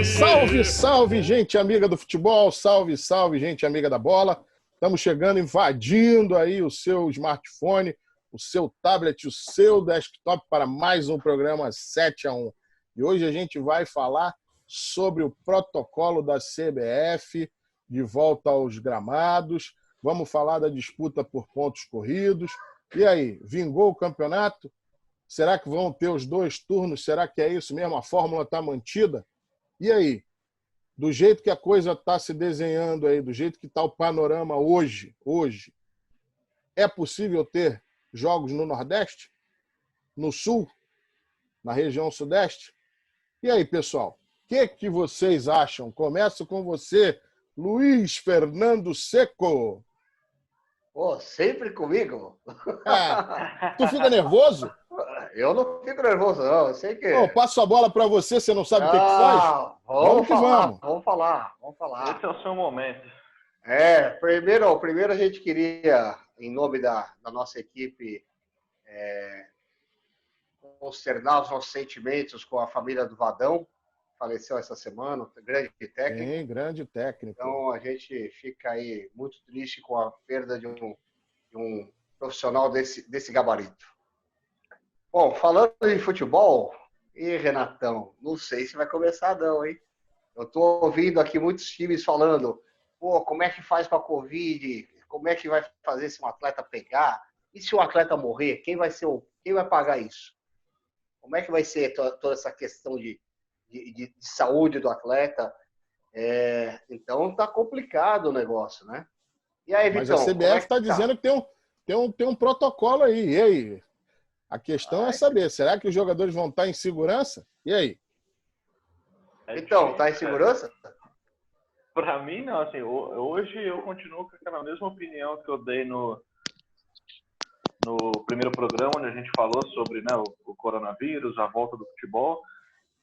Salve, salve, gente amiga do futebol, salve, salve, gente amiga da bola. Estamos chegando, invadindo aí o seu smartphone, o seu tablet, o seu desktop para mais um programa 7-1. E hoje a gente vai falar sobre o protocolo da CBF, de volta aos gramados. Vamos falar da disputa por pontos corridos. E aí, vingou o campeonato? Será que vão ter os 2 turnos? Será que é isso mesmo? A fórmula está mantida? E aí, do jeito que a coisa está se desenhando aí, do jeito que está o panorama hoje, é possível ter jogos no Nordeste, no Sul, na região Sudeste? E aí, pessoal, o que vocês acham? Começo com você, Luiz Fernando Seco. Pô, sempre comigo? Tu fica nervoso? Eu não fico nervoso, não. Eu sei que... Eu passo a bola para você, você não sabe o que faz? Vamos falar. Esse é o seu momento. Primeiro a gente queria, em nome da nossa equipe, consternar os nossos sentimentos com a família do Vadão, faleceu essa semana, grande técnico. Sim, grande técnico. Então a gente fica aí muito triste com a perda de um profissional desse gabarito. Bom, falando em futebol, Renatão, não sei se vai começar não, hein? Eu tô ouvindo aqui muitos times falando, pô, como é que faz com a Covid? Como é que vai fazer se um atleta pegar? E se o atleta morrer, quem vai pagar isso? Como é que vai ser toda essa questão de saúde do atleta? Então tá complicado o negócio, né? E aí, Vitão? Mas a CBF está dizendo que tem um protocolo aí. E aí? A questão é saber, será que os jogadores vão estar em segurança? E aí? Então, tá em segurança? Para mim, não. Assim, hoje eu continuo com aquela mesma opinião que eu dei no primeiro programa, onde a gente falou sobre, né, o coronavírus, a volta do futebol.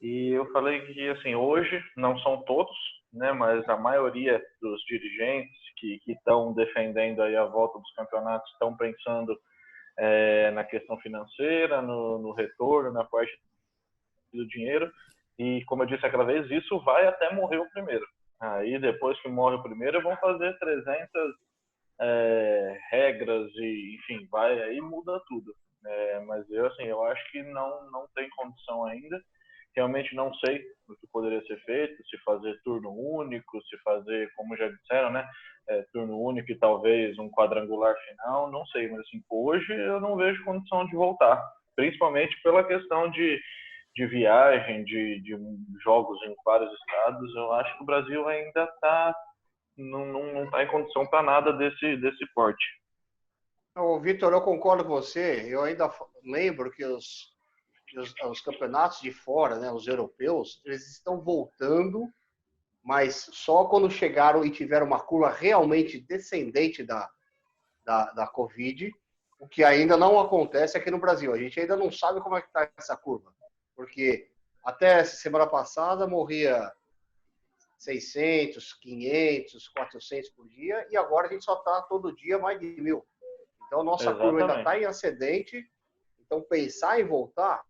E eu falei que, assim, hoje, não são todos, né, mas a maioria dos dirigentes que estão defendendo aí a volta dos campeonatos estão pensando na questão financeira, no retorno, na parte do dinheiro. E, como eu disse aquela vez, isso vai até morrer o primeiro. Aí, depois que morre o primeiro, vão fazer 300 regras e, enfim, aí muda tudo. Mas eu acho que não tem condição ainda. Realmente não sei o que poderia ser feito, se fazer turno único, se fazer, como já disseram, né, turno único e talvez um quadrangular final, não sei, mas assim, hoje eu não vejo condição de voltar, principalmente pela questão de viagem, de jogos em vários estados. Eu acho que o Brasil ainda não está em condição para nada desse porte. Vitor, eu concordo com você. Eu ainda lembro que os campeonatos de fora, né, os europeus, eles estão voltando, mas só quando chegaram e tiveram uma curva realmente descendente da Covid, o que ainda não acontece aqui no Brasil. A gente ainda não sabe como é que está essa curva, porque até essa semana passada morria 600, 500, 400 por dia, e agora a gente só está todo dia mais de 1.000. Então, nossa curva ainda está em ascendente. Então, pensar em voltar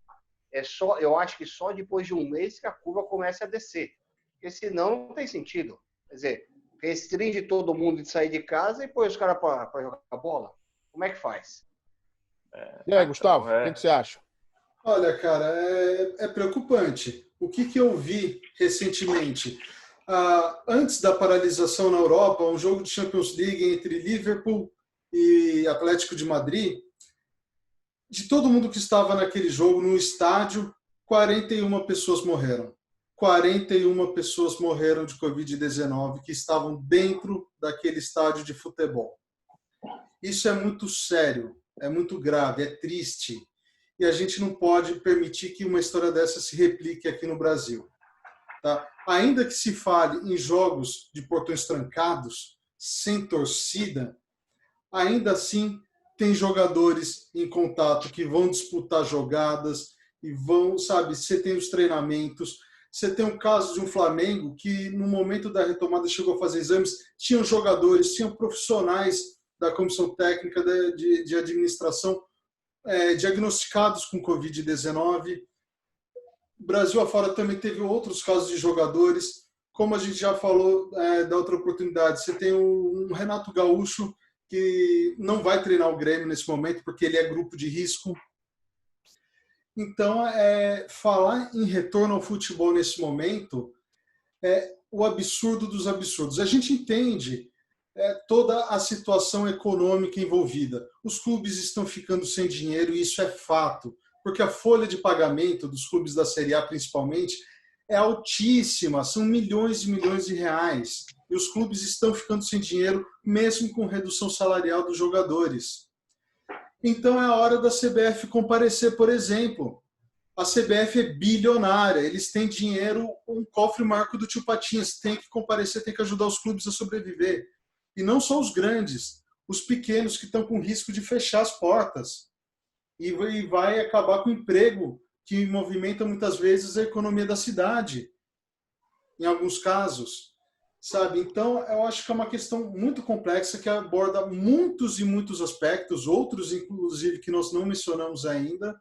eu acho que só depois de um mês que a curva comece a descer. Porque senão não tem sentido. Quer dizer, restringe todo mundo de sair de casa e põe os caras para jogar bola. Como é que faz? E aí, Gustavo, o que você acha? Olha, cara, é preocupante. O que eu vi recentemente? Antes da paralisação na Europa, um jogo de Champions League entre Liverpool e Atlético de Madrid, de todo mundo que estava naquele jogo, no estádio, 41 pessoas morreram. 41 pessoas morreram de Covid-19 que estavam dentro daquele estádio de futebol. Isso é muito sério, é muito grave, é triste. E a gente não pode permitir que uma história dessa se replique aqui no Brasil. Tá? Ainda que se fale em jogos de portões trancados, sem torcida, ainda assim tem jogadores em contato que vão disputar jogadas e vão, sabe, você tem os treinamentos. Você tem um caso de um Flamengo que, no momento da retomada, chegou a fazer exames, tinham jogadores, tinham profissionais da comissão técnica de administração diagnosticados com Covid-19. Brasil afora também teve outros casos de jogadores. Como a gente já falou da outra oportunidade, você tem um Renato Gaúcho, que não vai treinar o Grêmio nesse momento, porque ele é grupo de risco. Então, falar em retorno ao futebol nesse momento é o absurdo dos absurdos. A gente entende toda a situação econômica envolvida. Os clubes estão ficando sem dinheiro, e isso é fato, porque a folha de pagamento dos clubes da Série A, principalmente, é altíssima, são milhões e milhões de reais. E os clubes estão ficando sem dinheiro, mesmo com redução salarial dos jogadores. Então é a hora da CBF comparecer, por exemplo. A CBF é bilionária, eles têm dinheiro, um cofre marco do tio Patinhas, tem que comparecer, tem que ajudar os clubes a sobreviver. E não só os grandes, os pequenos que estão com risco de fechar as portas. E vai acabar com o emprego, que movimenta muitas vezes a economia da cidade, em alguns casos, sabe? Então, eu acho que é uma questão muito complexa que aborda muitos e muitos aspectos, outros, inclusive, que nós não mencionamos ainda,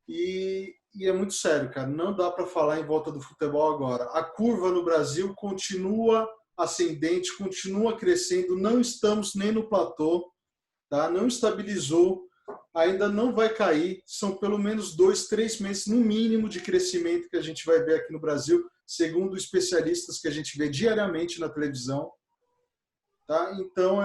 e é muito sério, cara. Não dá para falar em volta do futebol agora. A curva no Brasil continua ascendente, continua crescendo, não estamos nem no platô, tá? Não estabilizou, ainda não vai cair, são pelo menos 2, 3 meses no mínimo de crescimento que a gente vai ver aqui no Brasil, segundo especialistas que a gente vê diariamente na televisão. Tá? Então,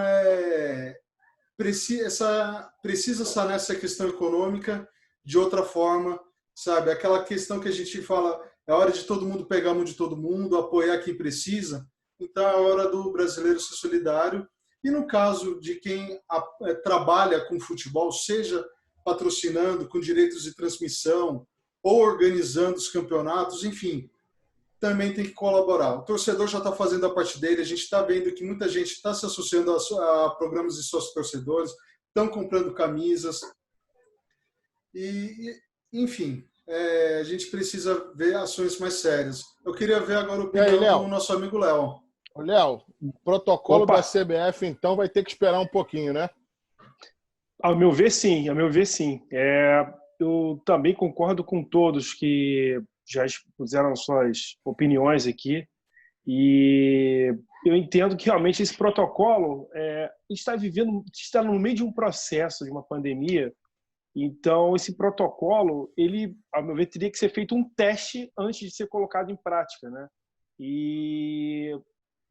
precisa sanar essa questão econômica de outra forma, sabe? Aquela questão que a gente fala, é hora de todo mundo pegar a mão de todo mundo, apoiar quem precisa. Então, é hora do brasileiro ser solidário. E no caso de quem trabalha com futebol, seja patrocinando com direitos de transmissão ou organizando os campeonatos, enfim, também tem que colaborar. O torcedor já está fazendo a parte dele, a gente está vendo que muita gente está se associando a programas de sócios-torcedores, estão comprando camisas. Enfim, a gente precisa ver ações mais sérias. Eu queria ver agora a opinião do nosso amigo Léo. Léo, o protocolo da CBF, então, vai ter que esperar um pouquinho, né? Ao meu ver, sim. Eu também concordo com todos que já expuseram suas opiniões aqui. E eu entendo que, realmente, esse protocolo está no meio de um processo, de uma pandemia. Então, esse protocolo, ele, ao meu ver, teria que ser feito um teste antes de ser colocado em prática, né? E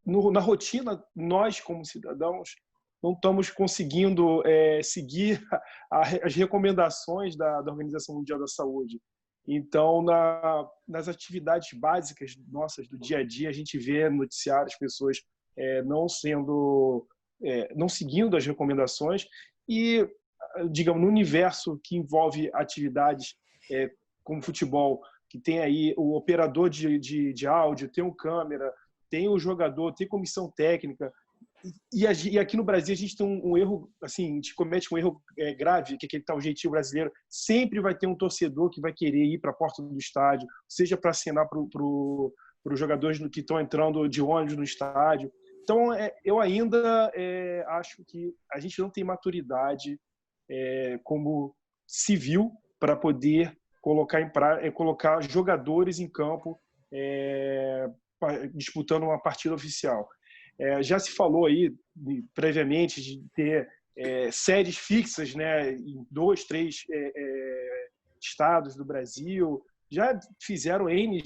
na rotina, nós, como cidadãos, não estamos conseguindo seguir as recomendações da Organização Mundial da Saúde. Então, nas atividades básicas nossas do dia a dia, a gente vê no noticiário as pessoas não seguindo as recomendações e, digamos, no universo que envolve atividades como futebol, que tem aí o operador de áudio, tem o câmera, tem o jogador, tem comissão técnica. E aqui no Brasil a gente tem um erro, assim, a gente comete um erro grave, que é aquele tal jeitinho brasileiro. Sempre vai ter um torcedor que vai querer ir para a porta do estádio, seja para assinar para os jogadores que estão entrando de ônibus no estádio. Então, eu ainda acho que a gente não tem maturidade como civil para poder colocar jogadores em campo disputando uma partida oficial. Já se falou aí previamente de ter séries fixas, né, em 2, 3 estados do Brasil. Já fizeram N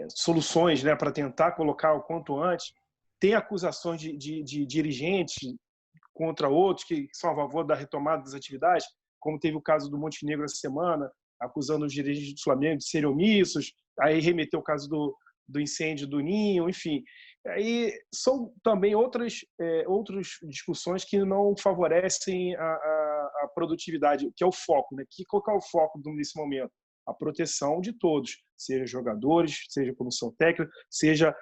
soluções, né, para tentar colocar o quanto antes. Tem acusações de dirigentes contra outros que são a favor da retomada das atividades, como teve o caso do Montenegro essa semana, acusando os dirigentes do Flamengo de serem omissos. Aí remeteu o caso do incêndio do Ninho, enfim. Aí são também outras discussões que não favorecem a produtividade, que é o foco, né? Qual é o foco nesse momento? A proteção de todos, seja jogadores, seja comissão técnica, seja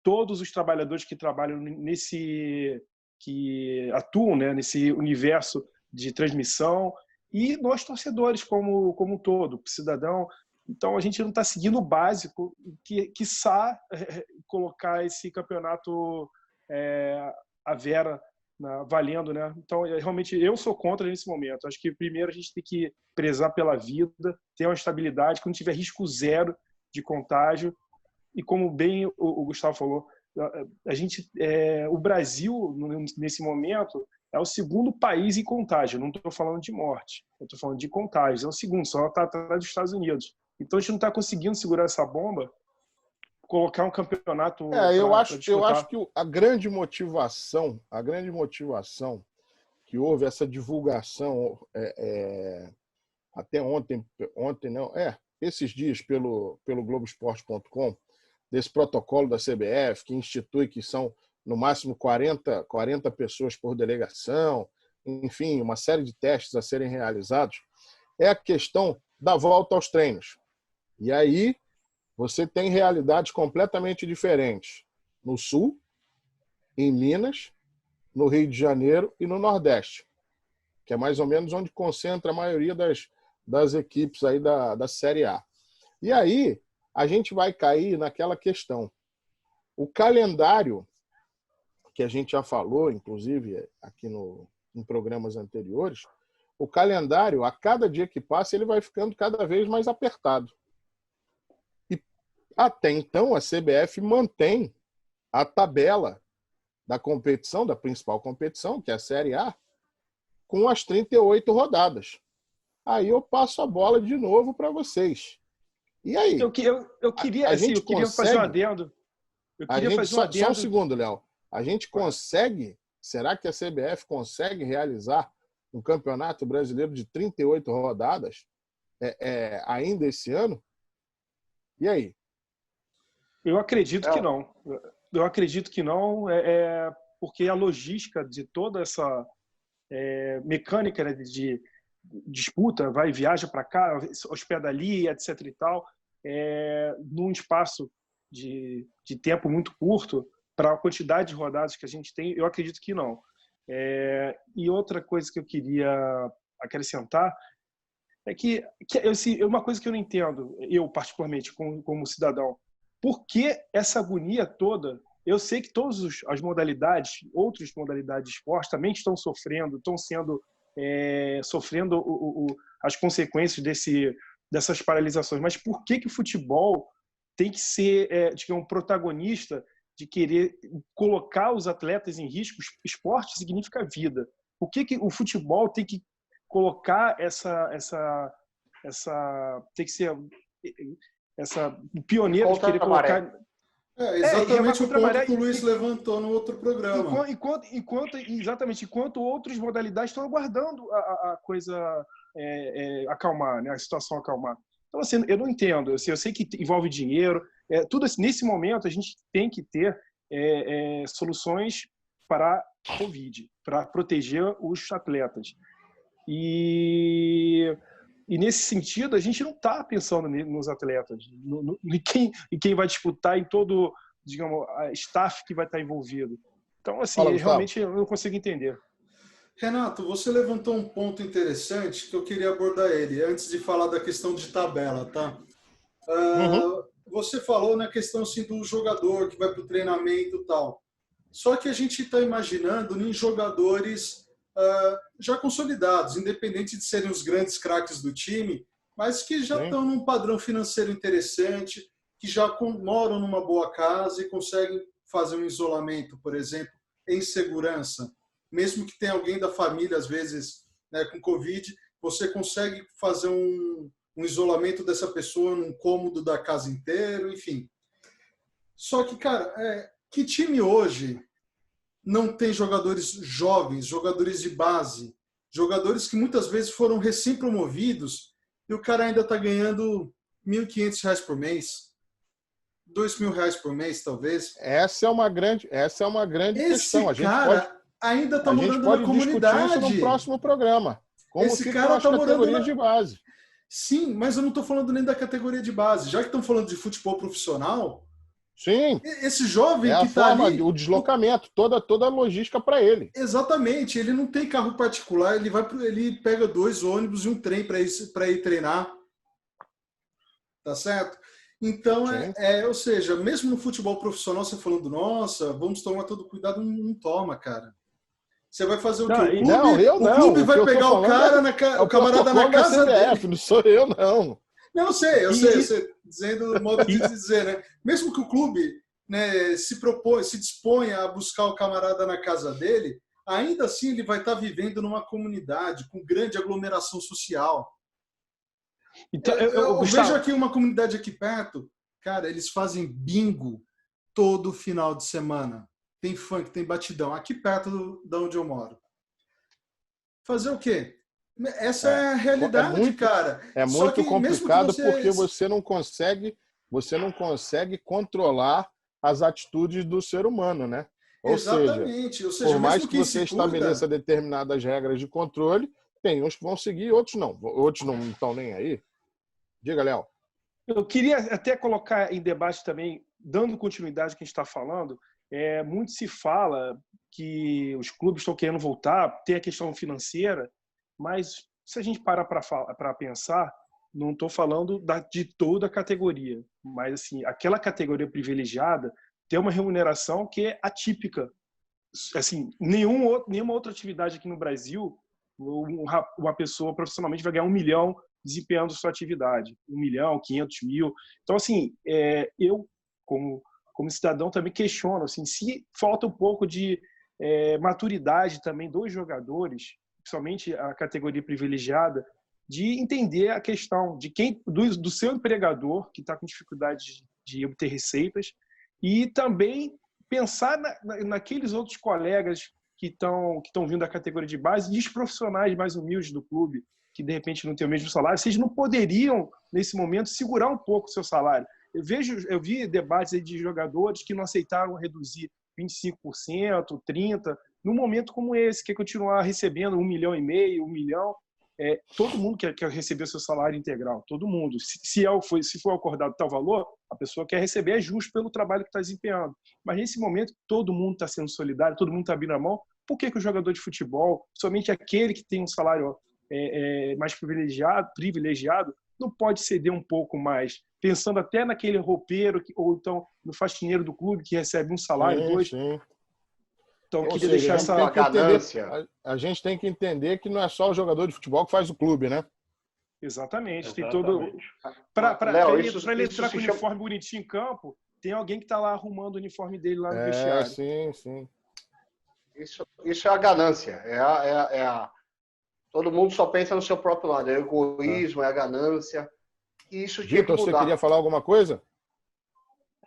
todos os trabalhadores que trabalham que atuam, né, nesse universo de transmissão, e nós torcedores como um todo, cidadão. Então, a gente não está seguindo o básico, quiçá colocar esse campeonato à vera valendo, né? Então, realmente, eu sou contra nesse momento. Acho que primeiro a gente tem que prezar pela vida, ter uma estabilidade, quando tiver risco zero de contágio. E como bem o Gustavo falou, o Brasil, nesse momento, é o segundo país em contágio. Não estou falando de morte, eu estou falando de contágio. É o segundo, só está atrás dos Estados Unidos. Então, a gente não está conseguindo segurar essa bomba, colocar um campeonato. Eu acho que a grande motivação que houve, essa divulgação até ontem não, esses dias pelo Globoesporte.com, desse protocolo da CBF, que institui que são no máximo 40 pessoas por delegação, enfim, uma série de testes a serem realizados, é a questão da volta aos treinos. E aí você tem realidades completamente diferentes no Sul, em Minas, no Rio de Janeiro e no Nordeste, que é mais ou menos onde concentra a maioria das equipes aí da Série A. E aí a gente vai cair naquela questão. O calendário, que a gente já falou, inclusive aqui em programas anteriores, o calendário, a cada dia que passa, ele vai ficando cada vez mais apertado. Até então, a CBF mantém a tabela da competição, da principal competição, que é a Série A, com as 38 rodadas. Aí eu passo a bola de novo para vocês. E aí? Eu queria fazer um adendo. Só um segundo, Léo. A gente consegue, será que a CBF consegue realizar um campeonato brasileiro de 38 rodadas ainda esse ano? E aí? Eu acredito que não. Eu acredito que não, porque a logística de toda essa mecânica, né, de disputa, viaja para cá, hospeda ali, etc. e tal, num espaço de tempo muito curto, para a quantidade de rodadas que a gente tem, eu acredito que não. E outra coisa que eu queria acrescentar é que uma coisa que eu não entendo, eu particularmente como cidadão, por que essa agonia toda? Eu sei que todas as modalidades, outras modalidades de esporte também estão sofrendo as consequências dessas paralisações. Mas por que o futebol tem que ser, digamos, protagonista de querer colocar os atletas em risco? Esporte significa vida. Por que o futebol tem que colocar tem que ser o pioneiro de querer colocar... Exatamente o ponto que o Luiz levantou no outro programa. Enquanto outras modalidades estão aguardando a coisa acalmar, né? A situação acalmar. Então, assim, eu não entendo. Assim, eu sei que envolve dinheiro. Tudo assim, nesse momento, a gente tem que ter soluções para a Covid, para proteger os atletas. E nesse sentido, a gente não está pensando nos atletas, em quem vai disputar, em todo, digamos, a staff que vai estar envolvido. Então, assim, realmente eu não consigo entender. Renato, você levantou um ponto interessante que eu queria abordar ele, antes de falar da questão de tabela, tá? Você falou na questão assim, do jogador que vai para o treinamento e tal. Só que a gente está imaginando em jogadores já consolidados, independente de serem os grandes craques do time, mas que já estão num padrão financeiro interessante, que já moram numa boa casa e conseguem fazer um isolamento, por exemplo, em segurança. Mesmo que tenha alguém da família, às vezes, né, com Covid, você consegue fazer um isolamento dessa pessoa num cômodo da casa inteiro, enfim. Só que, cara, que time hoje não tem jogadores jovens, jogadores de base, jogadores que muitas vezes foram recém-promovidos e o cara ainda está ganhando R$ 1.500 por mês, R$ 2.000 por mês, talvez. Essa é uma grande questão. Esse cara ainda está morando na comunidade. Discutir isso no próximo programa. Como esse cara está morando de base. Sim, mas eu não estou falando nem da categoria de base. Já que estão falando de futebol profissional, sim, esse jovem que está ali... O deslocamento, toda a logística para ele. Exatamente. Ele não tem carro particular, ele pega 2 ônibus e um trem para ir treinar. Tá certo? Então, ou seja, mesmo no futebol profissional, você falando, nossa, vamos tomar todo cuidado, não toma, cara. Você vai fazer o quê? Não, O clube, não, eu não. o clube O que vai eu tô pegar o falando cara, é o camarada na protocolo da casa dele. CBF, não sou eu, não. Não, eu sei, você dizendo o modo de E- dizer, né? Mesmo que o clube, né, se disponha a buscar o camarada na casa dele, ainda assim ele vai estar vivendo numa comunidade com grande aglomeração social. Então, Eu vejo Gustavo, aqui uma comunidade aqui perto, cara, eles fazem bingo todo final de semana. Tem funk, tem batidão, aqui perto de onde eu moro. Fazer o quê? Essa é a É realidade, muito, cara. é Só muito que mesmo que complicado porque você... você não consegue controlar as atitudes do ser humano, né? Ou seja, Exatamente. Ou por seja, mais mesmo que quem você se estabeleça cuida... determinadas regras de controle, tem uns que vão seguir, outros não. Outros não estão nem aí. Diga, Léo. eu queria até colocar em debate também, dando continuidade ao que a gente está falando, muito se fala que os clubes estão querendo voltar, tem a questão financeira, mas se a gente parar para pensar, não estou falando de toda a categoria, mas assim, aquela categoria privilegiada tem uma remuneração que é atípica. Assim, nenhuma outra atividade aqui no Brasil, uma pessoa profissionalmente vai ganhar 1 milhão desempenhando sua atividade. 1 milhão, 500 mil. Então, assim, eu, como cidadão, também questiono assim, se falta um pouco de maturidade também dos jogadores, principalmente a categoria privilegiada, de entender a questão de do seu empregador, que está com dificuldade de obter receitas, e também pensar naqueles outros colegas que estão vindo da categoria de base, e os profissionais mais humildes do clube, que de repente não têm o mesmo salário, vocês não poderiam, nesse momento, segurar um pouco o seu salário. Eu vi debates aí de jogadores que não aceitaram reduzir 25%, 30%, num momento como esse, que é continuar recebendo 1,5 milhão, 1 milhão. Todo mundo quer receber seu salário integral, todo mundo. Se for acordado tal valor, a pessoa quer receber, é justo pelo trabalho que está desempenhando. Mas nesse momento, todo mundo está sendo solidário, todo mundo está abrindo a mão. Por que o jogador de futebol, somente aquele que tem um salário mais privilegiado, não pode ceder um pouco mais? Pensando até naquele roupeiro, ou então no faxineiro do clube, que recebe um salário, Sim, 2. sim. Então, eu Ou queria seja, deixar a gente essa... tem que entender, ganância. a gente tem que entender que não é só o jogador de futebol que faz o clube, né? Exatamente. Tem todo... Exatamente. Léo, Para isso ele entrar se com o chama... uniforme bonitinho em campo, tem alguém que está lá arrumando o uniforme dele lá no É, vestiário. sim, sim. Isso é a ganância. Todo mundo só pensa no seu próprio lado. É o egoísmo, é a ganância. E isso tinha que Vitor, você queria mudar. falar alguma coisa?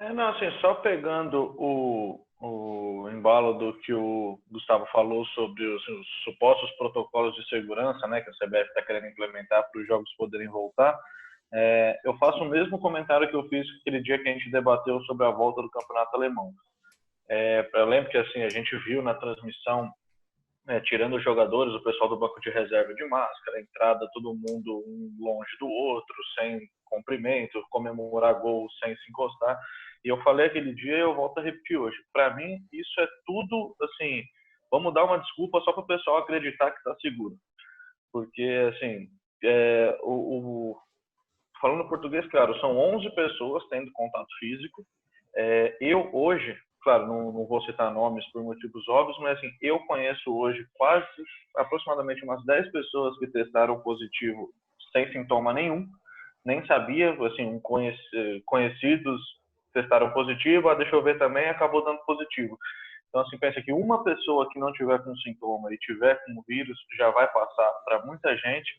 Não, assim, só pegando o embalo do que o Gustavo falou sobre os supostos protocolos de segurança, né, que a CBF está querendo implementar para os jogos poderem voltar, eu faço o mesmo comentário que eu fiz aquele dia que a gente debateu sobre a volta do campeonato alemão. Eu lembro que assim, a gente viu na transmissão, tirando os jogadores, o pessoal do banco de reserva de máscara, entrada, todo mundo um longe do outro, sem cumprimento, comemorar gol sem se encostar. E eu falei aquele dia e eu volto a repetir hoje. Para mim, isso é tudo, assim, vamos dar uma desculpa só para o pessoal acreditar que está seguro. Porque, assim, falando português, claro, são 11 pessoas tendo contato físico. Eu, hoje, claro, não vou citar nomes por motivos óbvios, mas assim, eu conheço hoje aproximadamente umas 10 pessoas que testaram positivo sem sintoma nenhum, nem sabia, assim, conhecidos testaram positivo, deixa eu ver também, acabou dando positivo. Então, assim, pensa que uma pessoa que não tiver com sintoma e tiver com o vírus já vai passar para muita gente.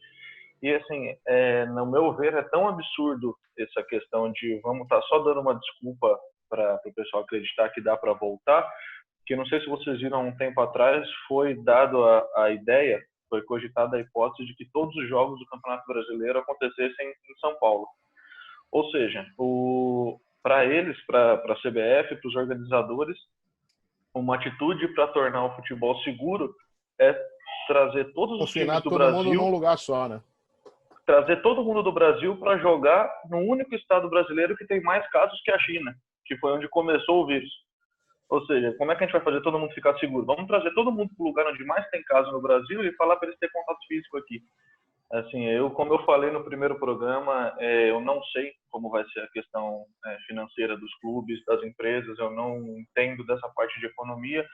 E, assim, no meu ver, é tão absurdo essa questão de vamos estar só dando uma desculpa para o pessoal acreditar que dá para voltar, que não sei se vocês viram um tempo atrás, foi dado a ideia, foi cogitada a hipótese de que todos os jogos do Campeonato Brasileiro acontecessem em São Paulo. Ou seja, para eles, para a CBF, para os organizadores, uma atitude para tornar o futebol seguro é trazer todos os times do todo mundo num Brasil, lugar só, né? trazer todo mundo do Brasil para jogar no único estado brasileiro que tem mais casos que a China, que foi onde começou o vírus. Ou seja, como é que a gente vai fazer todo mundo ficar seguro? Vamos trazer todo mundo para o lugar onde mais tem casos no Brasil e falar para eles terem contato físico aqui. Assim, como eu falei no primeiro programa, eu não sei como vai ser a questão financeira dos clubes, das empresas, eu não entendo dessa parte de economia,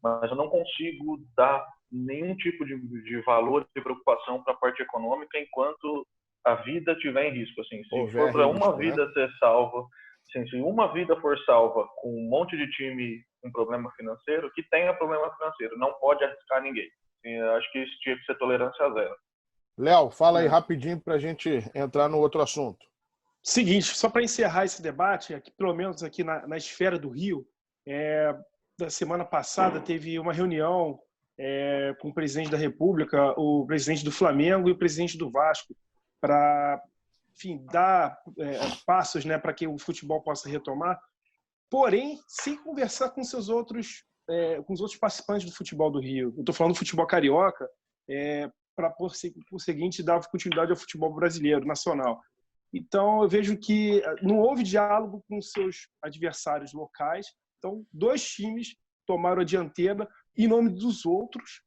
mas eu não consigo dar nenhum tipo de valor e preocupação para a parte econômica enquanto a vida estiver em risco. Assim, se for para uma vida ser salva, assim, se uma vida for salva com um monte de time com problema financeiro, que tenha problema financeiro, não pode arriscar ninguém. Eu acho que isso tinha que ser tolerância zero. Léo, fala aí rapidinho para a gente entrar no outro assunto. Seguinte, só para encerrar esse debate, aqui, pelo menos aqui na esfera do Rio, da semana passada teve uma reunião com o presidente da República, o presidente do Flamengo e o presidente do Vasco, para, enfim, dar passos, né, para que o futebol possa retomar, porém, sem conversar com os outros participantes do futebol do Rio. Eu estou falando do futebol carioca, para, por seguinte, dar continuidade ao futebol brasileiro, nacional. Então, eu vejo que não houve diálogo com seus adversários locais. Então, 2 times tomaram a dianteira em nome dos outros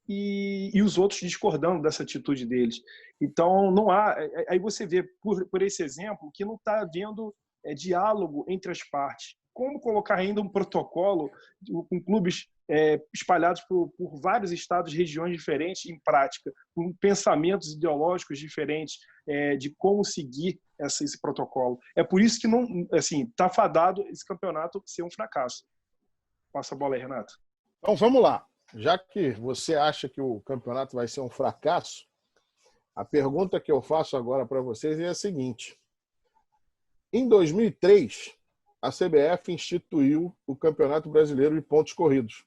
e os outros discordando dessa atitude deles. Então, não há... Aí você vê, por esse exemplo, que não está havendo diálogo entre as partes. Como colocar ainda um protocolo com clubes espalhados por vários estados e regiões diferentes em prática, com pensamentos ideológicos diferentes de como seguir esse protocolo. É por isso que não, assim, está fadado esse campeonato ser um fracasso. Passa a bola aí, Renato. Então, vamos lá. Já que você acha que o campeonato vai ser um fracasso, a pergunta que eu faço agora para vocês é a seguinte. Em 2003, a CBF instituiu o Campeonato Brasileiro de Pontos Corridos.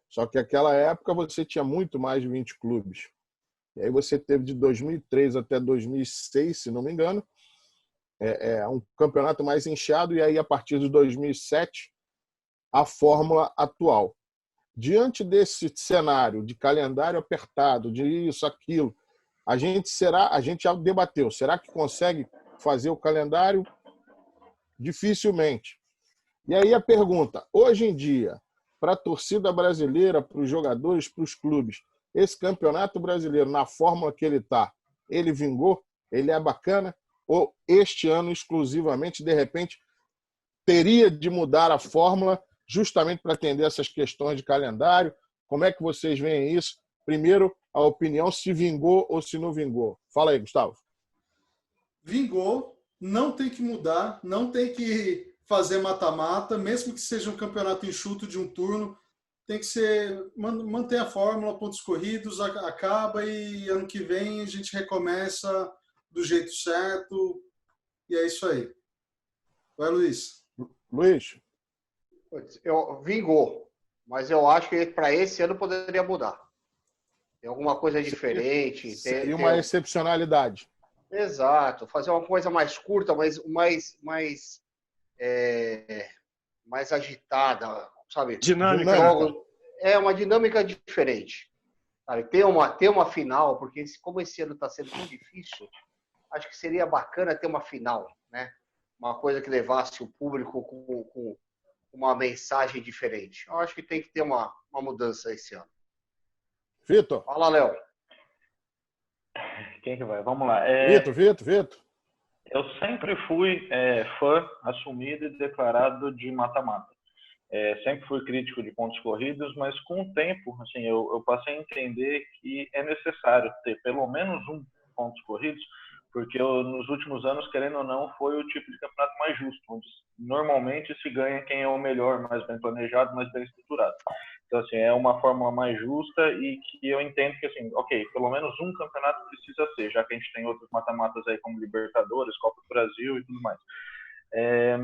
Só que naquela época você tinha muito mais de 20 clubes. E aí você teve de 2003 até 2006, se não me engano, um campeonato mais inchado, e aí a partir de 2007, a fórmula atual. Diante desse cenário de calendário apertado, de isso, aquilo, a gente já debateu, será que consegue fazer o calendário? Dificilmente. E aí a pergunta, hoje em dia, para a torcida brasileira, para os jogadores, para os clubes, esse campeonato brasileiro, na fórmula que ele está, ele vingou? Ele é bacana? Ou este ano, exclusivamente, de repente, teria de mudar a fórmula justamente para atender essas questões de calendário? Como é que vocês veem isso? Primeiro, a opinião, se vingou ou se não vingou. Fala aí, Gustavo. Vingou, não tem que mudar, não tem que fazer mata-mata, mesmo que seja um campeonato enxuto de um turno, tem que ser, manter a fórmula, pontos corridos, acaba e ano que vem a gente recomeça do jeito certo, e é isso aí. Vai, Luiz. Luiz. Vingou, mas eu acho que para esse ano poderia mudar. Tem alguma coisa diferente. Seria uma excepcionalidade. Exato, fazer uma coisa mais curta, mais agitada, sabe? Dinâmica. Uma dinâmica diferente. Sabe? Ter uma final, porque como esse ano está sendo tão difícil, acho que seria bacana ter uma final, né? Uma coisa que levasse o público com uma mensagem diferente. Eu acho que tem que ter uma mudança esse ano. Vitor. Fala, Léo. Quem que vai? Vamos lá. Vitor. Eu sempre fui fã assumido e declarado de mata-mata. Sempre fui crítico de pontos corridos, mas com o tempo, assim, eu passei a entender que é necessário ter pelo menos um pontos corridos, porque nos últimos anos, querendo ou não, foi o tipo de campeonato mais justo, onde normalmente se ganha quem é o melhor, mais bem planejado, mais bem estruturado. Então, assim, é uma fórmula mais justa e que eu entendo que, assim, ok, pelo menos um campeonato precisa ser, já que a gente tem outros mata-matas aí como Libertadores, Copa do Brasil e tudo mais.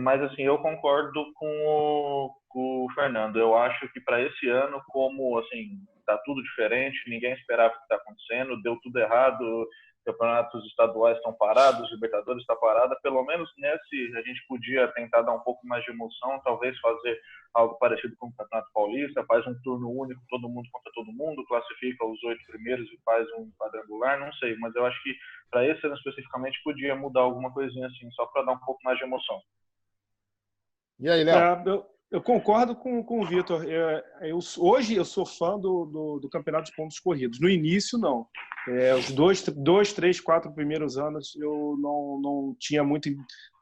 Mas, assim, eu concordo com o Fernando. Eu acho que para esse ano, como, assim, tá tudo diferente, ninguém esperava o que está acontecendo, deu tudo errado, campeonatos estaduais estão parados, Libertadores está parada, pelo menos nesse a gente podia tentar dar um pouco mais de emoção, talvez fazer algo parecido com o Campeonato Paulista, faz um turno único, todo mundo contra todo mundo, classifica os 8 primeiros e faz um quadrangular, não sei, mas eu acho que para esse ano especificamente podia mudar alguma coisinha assim, só para dar um pouco mais de emoção. E aí, Léo? Eu concordo com o Vitor. Hoje eu sou fã do Campeonato de Pontos Corridos. No início, não. Os 2, 3, 4 primeiros anos eu não tinha muito,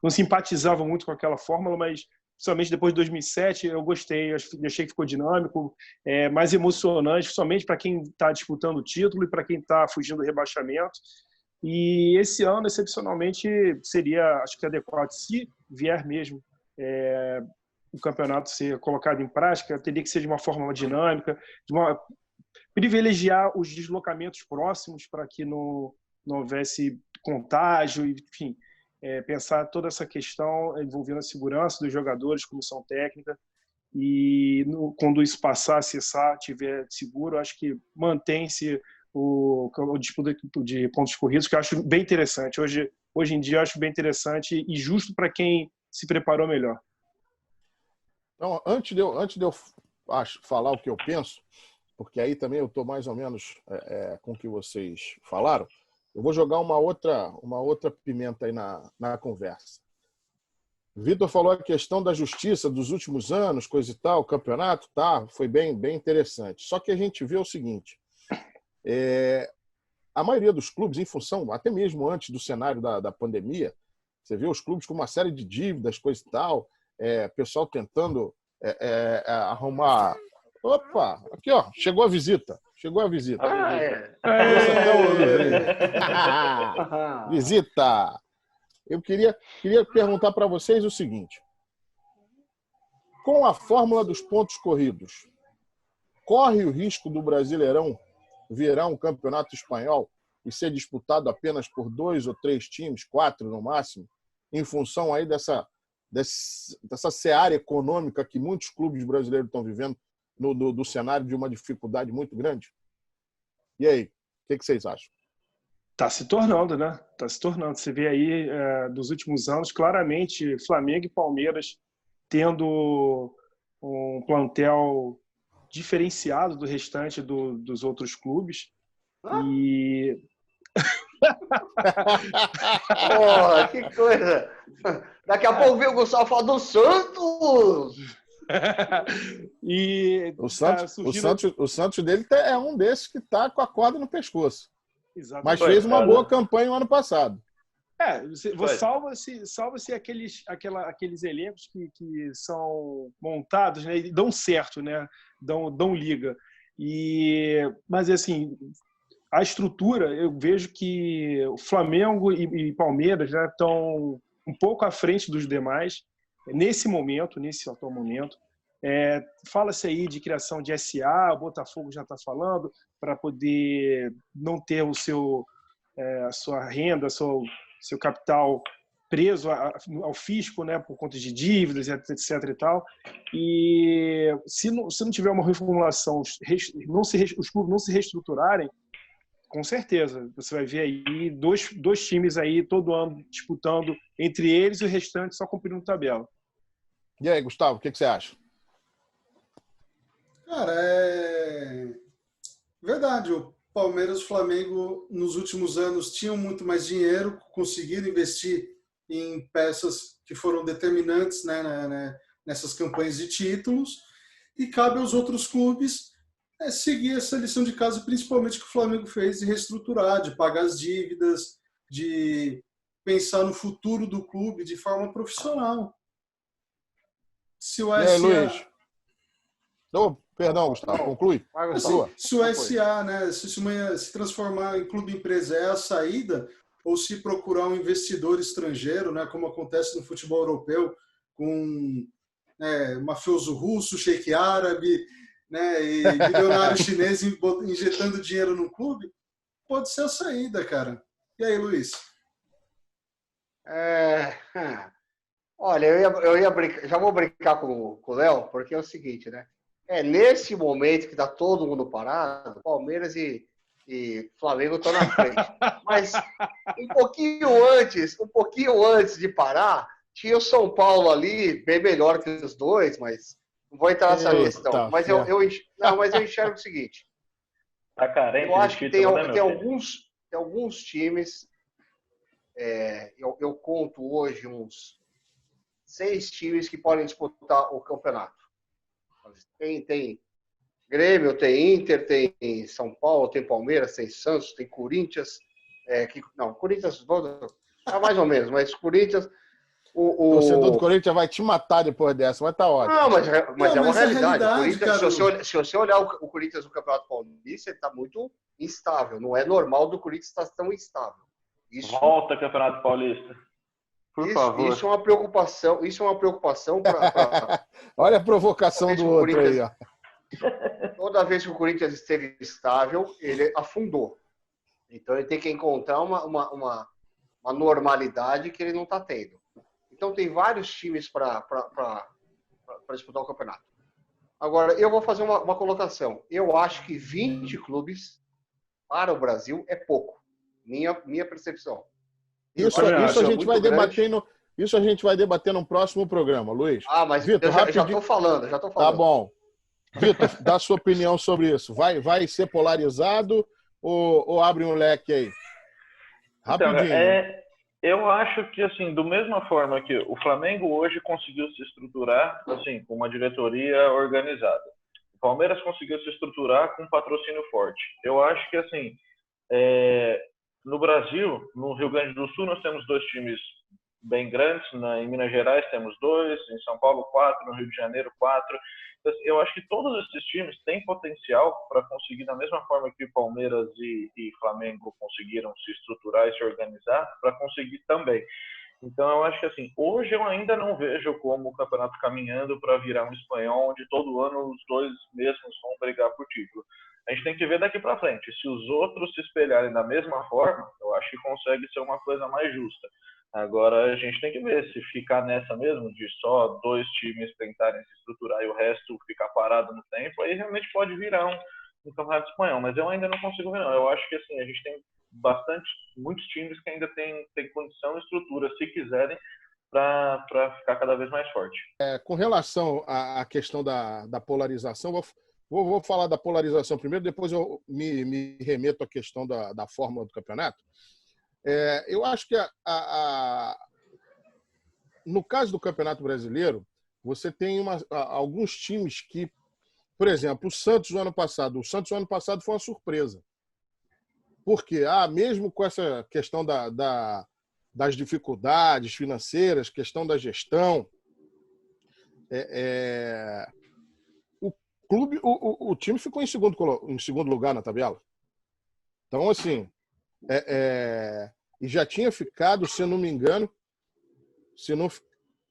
não simpatizava muito com aquela fórmula, mas principalmente depois de 2007, eu gostei, achei que ficou dinâmico, mais emocionante, principalmente para quem está disputando o título e para quem está fugindo do rebaixamento. E esse ano, excepcionalmente, seria, acho que adequado, se vier mesmo o campeonato ser colocado em prática, teria que ser de uma forma dinâmica, privilegiar os deslocamentos próximos para que não houvesse contágio, enfim, pensar toda essa questão envolvendo a segurança dos jogadores, comissão técnica, e quando isso passar, cessar, tiver seguro, acho que mantém-se o disputa de pontos corridos, que eu acho bem interessante. Hoje em dia, eu acho bem interessante e justo para quem se preparou melhor. Então, antes de eu falar o que eu penso, porque aí também eu estou mais ou menos com o que vocês falaram, eu vou jogar uma outra pimenta aí na conversa. O Vitor falou a questão da justiça dos últimos anos, coisa e tal, o campeonato, foi bem interessante. Só que a gente vê o seguinte, a maioria dos clubes, em função, até mesmo antes do cenário da pandemia, você vê os clubes com uma série de dívidas, coisa e tal, pessoal tentando arrumar... Opa, aqui ó, chegou a visita. Visita! Eu queria perguntar para vocês o seguinte, com a fórmula dos pontos corridos, corre o risco do Brasileirão virar um campeonato espanhol e ser disputado apenas por 2 ou 3 times, 4 no máximo, em função aí dessa seara econômica que muitos clubes brasileiros estão vivendo do cenário de uma dificuldade muito grande? E aí, o que vocês acham? Está se tornando, né? Está se tornando. Você vê aí, dos últimos anos, claramente, Flamengo e Palmeiras tendo um plantel diferenciado do restante dos outros clubes. E... Porra, que coisa! Daqui a pouco vem o Gustavo falar do Santos! E o Santos dele é um desses que está com a corda no pescoço. Exatamente. Mas fez uma boa campanha no ano passado. Salva-se aqueles elencos que são montados, né, e dão certo, né, dão liga. Mas assim, a estrutura, eu vejo que o Flamengo e Palmeiras já estão um pouco à frente dos demais nesse atual momento. Fala-se aí de criação de SA, o Botafogo já está falando, para poder não ter a sua renda, seu capital preso ao fisco, né, por conta de dívidas, etc. e tal. E se não tiver uma reformulação, os clubes não se reestruturarem, com certeza, você vai ver aí dois times aí todo ano disputando entre eles e o restante só cumprindo tabela. E aí, Gustavo, o que você acha? Cara, é verdade. O Palmeiras e o Flamengo, nos últimos anos, tinham muito mais dinheiro, conseguiram investir em peças que foram determinantes, né, nessas campanhas de títulos, e cabe aos outros clubes seguir essa lição de casa, principalmente que o Flamengo fez, de reestruturar, de pagar as dívidas, de pensar no futuro do clube de forma profissional. Se o SA... Luiz? Perdão, Gustavo, conclui. Se o SA, né, se transformar em clube empresa é a saída, ou se procurar um investidor estrangeiro, né, como acontece no futebol europeu, com mafioso russo, sheik árabe, né, e milionário chinês injetando dinheiro no clube, pode ser a saída, cara. E aí, Luiz? Olha, eu ia brincar, já vou brincar com o Léo, porque é o seguinte, né? Nesse momento que está todo mundo parado, Palmeiras e Flamengo estão na frente. Mas um pouquinho antes de parar, tinha o São Paulo ali, bem melhor que os dois, mas não vou entrar nessa questão. Mas eu enxergo o seguinte. Tá carente, eu acho que tem alguns times, eu conto hoje uns 6 times que podem disputar o campeonato. Tem Grêmio, tem Inter, tem São Paulo, tem Palmeiras, tem Santos, tem Corinthians. Corinthians é mais ou menos, mas Corinthians O torcedor do Corinthians vai te matar depois dessa, mas tá ótimo. Não, mas é uma realidade. realidade, Se você olhar o Corinthians no Campeonato Paulista, ele está muito instável. Não é normal do Corinthians estar tão instável. Volta, Campeonato Paulista. Por favor. Isso é uma preocupação. Isso é uma preocupação para. Olha a provocação do outro aí, ó. Toda vez que o Corinthians esteve estável, ele afundou. Então ele tem que encontrar uma normalidade que ele não está tendo. Então tem vários times para disputar o campeonato. Agora, eu vou fazer uma colocação. Eu acho que 20 clubes para o Brasil é pouco. Minha percepção. Isso a gente vai debater isso a gente vai debater no próximo programa, Luiz. Mas Vitor, eu já estou falando. Tá bom. Vitor, dá sua opinião sobre isso. Vai ser polarizado ou abre um leque aí? Rapidinho. Então, eu acho que, assim, da mesma forma que o Flamengo hoje conseguiu se estruturar, assim, com uma diretoria organizada. O Palmeiras conseguiu se estruturar com um patrocínio forte. Eu acho que, assim, no Brasil, no Rio Grande do Sul, nós temos 2 times bem grandes. Em Minas Gerais temos 2, em São Paulo 4, no Rio de Janeiro 4. Eu acho que todos esses times têm potencial para conseguir, da mesma forma que Palmeiras e Flamengo conseguiram se estruturar e se organizar, para conseguir também. Então, eu acho que, assim, hoje eu ainda não vejo como o campeonato caminhando para virar um espanhol, onde todo ano os 2 mesmos vão brigar por título. A gente tem que ver daqui para frente. Se os outros se espelharem da mesma forma, eu acho que consegue ser uma coisa mais justa. Agora a gente tem que ver se ficar nessa mesmo, de só 2 times tentarem se estruturar e o resto ficar parado no tempo, aí realmente pode virar um campeonato espanhol. Mas eu ainda não consigo ver, não. Eu acho que, assim, a gente tem muitos times que ainda tem condição e estrutura, se quiserem, para ficar cada vez mais forte. Com relação à questão da polarização, vou falar da polarização primeiro, depois eu me remeto à questão da fórmula do campeonato. Eu acho que no caso do Campeonato Brasileiro, você tem alguns times que, por exemplo, o Santos no ano passado foi uma surpresa. Por quê? Mesmo com essa questão das dificuldades financeiras, questão da gestão, o time ficou em segundo lugar na tabela. Então, assim, e já tinha ficado, se eu não me engano,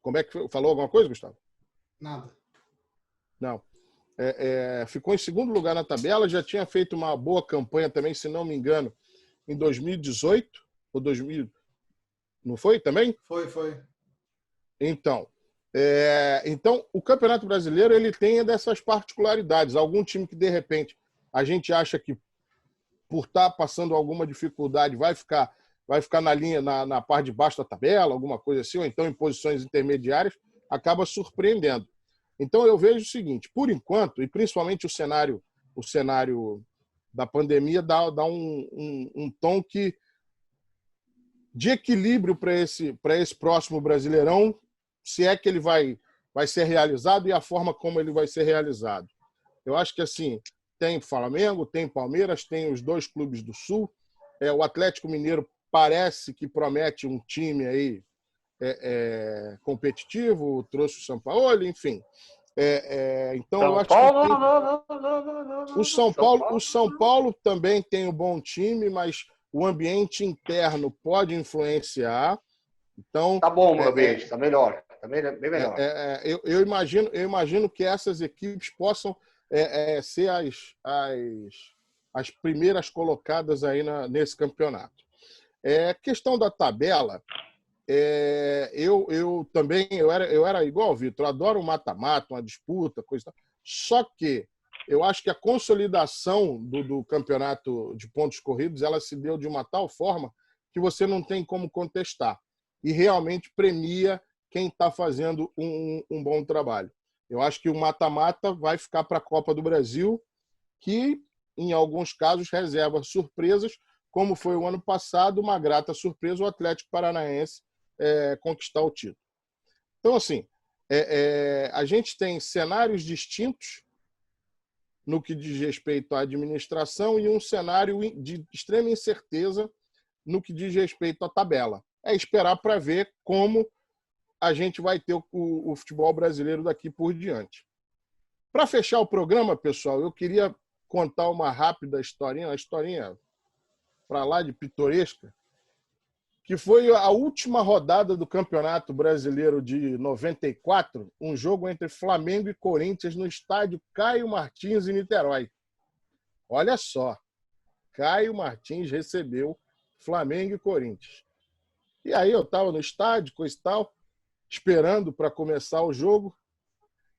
como é que foi? Falou alguma coisa, Gustavo? Nada. Não. Ficou em segundo lugar na tabela, já tinha feito uma boa campanha também, se não me engano, em 2018 ou 2000. Não foi também? Foi. Então, o Campeonato Brasileiro ele tem dessas particularidades. Algum time que, de repente, a gente acha que, por estar passando alguma dificuldade, vai ficar na linha, na parte de baixo da tabela, alguma coisa assim, ou então em posições intermediárias, acaba surpreendendo. Então, eu vejo o seguinte, por enquanto, e principalmente o cenário da pandemia dá um tom de equilíbrio para esse próximo Brasileirão, se é que ele vai ser realizado e a forma como ele vai ser realizado. Eu acho que, assim, tem Flamengo, tem Palmeiras, tem os 2 clubes do Sul. O Atlético Mineiro parece que promete um time aí competitivo, trouxe o Sampaoli, enfim. Então, eu acho que o São Paulo também tem um bom time, mas o ambiente interno pode influenciar. Então, tá bom o ambiente, tá melhor. Tá bem melhor. Eu imagino que essas equipes possam ser as primeiras colocadas aí nesse campeonato. Questão da tabela, eu também era igual ao Vitor, eu adoro um mata-mata, uma disputa, coisa tal. Só que eu acho que a consolidação do campeonato de pontos corridos ela se deu de uma tal forma que você não tem como contestar e realmente premia quem está fazendo um bom trabalho. Eu acho que o mata-mata vai ficar para a Copa do Brasil, que, em alguns casos, reserva surpresas, como foi o ano passado, uma grata surpresa, o Atlético Paranaense conquistar o título. Então, assim, a gente tem cenários distintos no que diz respeito à administração e um cenário de extrema incerteza no que diz respeito à tabela. Esperar para ver como a gente vai ter o futebol brasileiro daqui por diante. Para fechar o programa, pessoal, eu queria contar uma rápida historinha, uma historinha para lá de pitoresca, que foi a última rodada do Campeonato Brasileiro de 94, um jogo entre Flamengo e Corinthians no estádio Caio Martins, em Niterói. Olha só, Caio Martins recebeu Flamengo e Corinthians. E aí eu estava no estádio, coisa e tal, esperando para começar o jogo.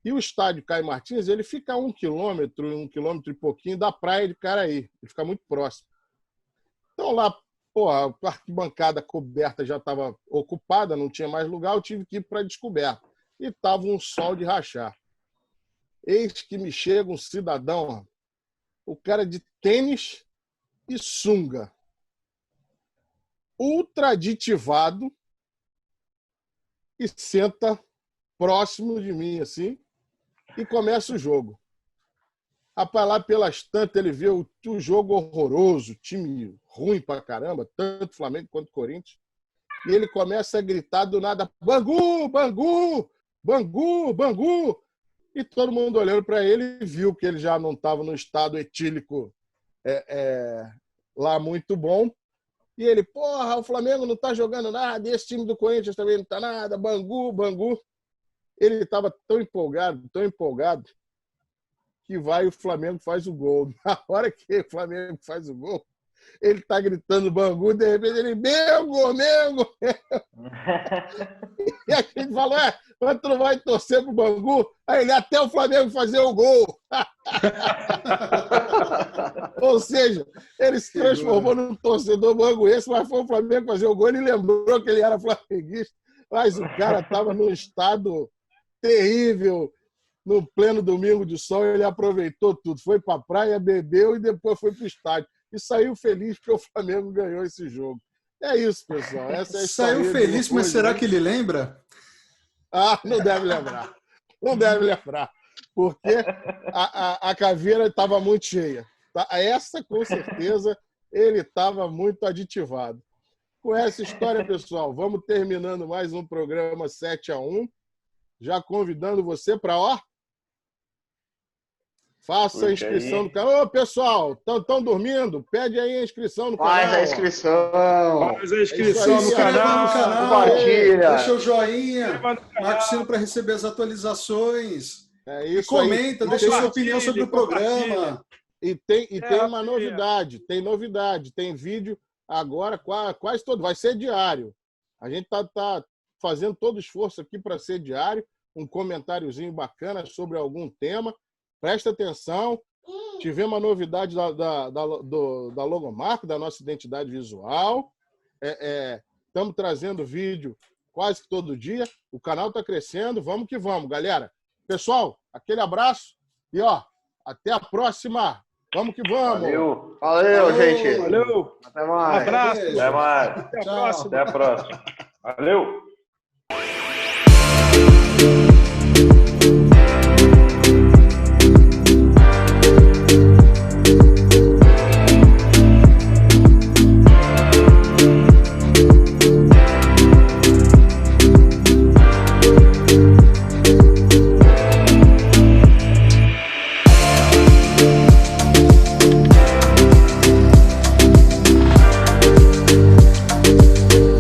E o estádio Caio Martins, ele fica a 1 quilômetro e pouquinho da praia de Caraí. Ele fica muito próximo. Então lá, a arquibancada coberta já estava ocupada, não tinha mais lugar, eu tive que ir para a descoberta. E estava um sol de rachar. Eis que me chega um cidadão, o cara de tênis e sunga, ultra aditivado, e senta próximo de mim, assim, e começa o jogo. Rapaz, lá pelas tantas, ele vê o jogo horroroso, time ruim pra caramba, tanto Flamengo quanto Corinthians, e ele começa a gritar do nada, Bangu, Bangu, Bangu, Bangu, e todo mundo olhando para ele viu que ele já não estava no estado etílico lá muito bom, e ele, porra, o Flamengo não está jogando nada, e esse time do Corinthians também não está nada, Bangu, Bangu. Ele estava tão empolgado, que vai o Flamengo faz o gol. Na hora que o Flamengo faz o gol, ele está gritando Bangu, de repente ele, Mengo, Mengo. E a gente falou, mas tu não vai torcer pro Bangu? Aí ele, até o Flamengo fazer o gol. Ou seja, ele se transformou num torcedor banguense, mas foi o Flamengo fazer o gol, ele lembrou que ele era flamenguista, mas o cara estava num estado terrível. No pleno domingo de sol, ele aproveitou tudo. Foi para a praia, bebeu e depois foi para o estádio. E saiu feliz porque o Flamengo ganhou esse jogo. É isso, pessoal. Essa é a Saiu feliz, mas será que ele lembra? Ah, não deve lembrar. Não deve lembrar. Porque a caveira estava muito cheia. Essa, com certeza, ele estava muito aditivado. Com essa história, pessoal, vamos terminando mais um programa 7-1. Já convidando você para, faça a inscrição no canal. Ô, pessoal, estão dormindo? Pede aí a inscrição no canal. Faz a inscrição. Faz a inscrição aí, no canal. Compartilha. Deixa o joinha. Marca o sino para receber as atualizações. É isso. E comenta, aí. deixa sua opinião sobre o programa. E tem uma novidade. Tem novidade. Tem vídeo agora quase todo. Vai ser diário. A gente tá fazendo todo o esforço aqui para ser diário. Um comentáriozinho bacana sobre algum tema. Presta atenção, tivemos uma novidade da logomarca, da nossa identidade visual. Estamos trazendo vídeo quase que todo dia. O canal está crescendo. Vamos que vamos, galera. Pessoal, aquele abraço e até a próxima. Vamos que vamos. Valeu, gente. Valeu. Até mais. Um abraço. Até mais. Até a próxima. Até a próxima. Valeu.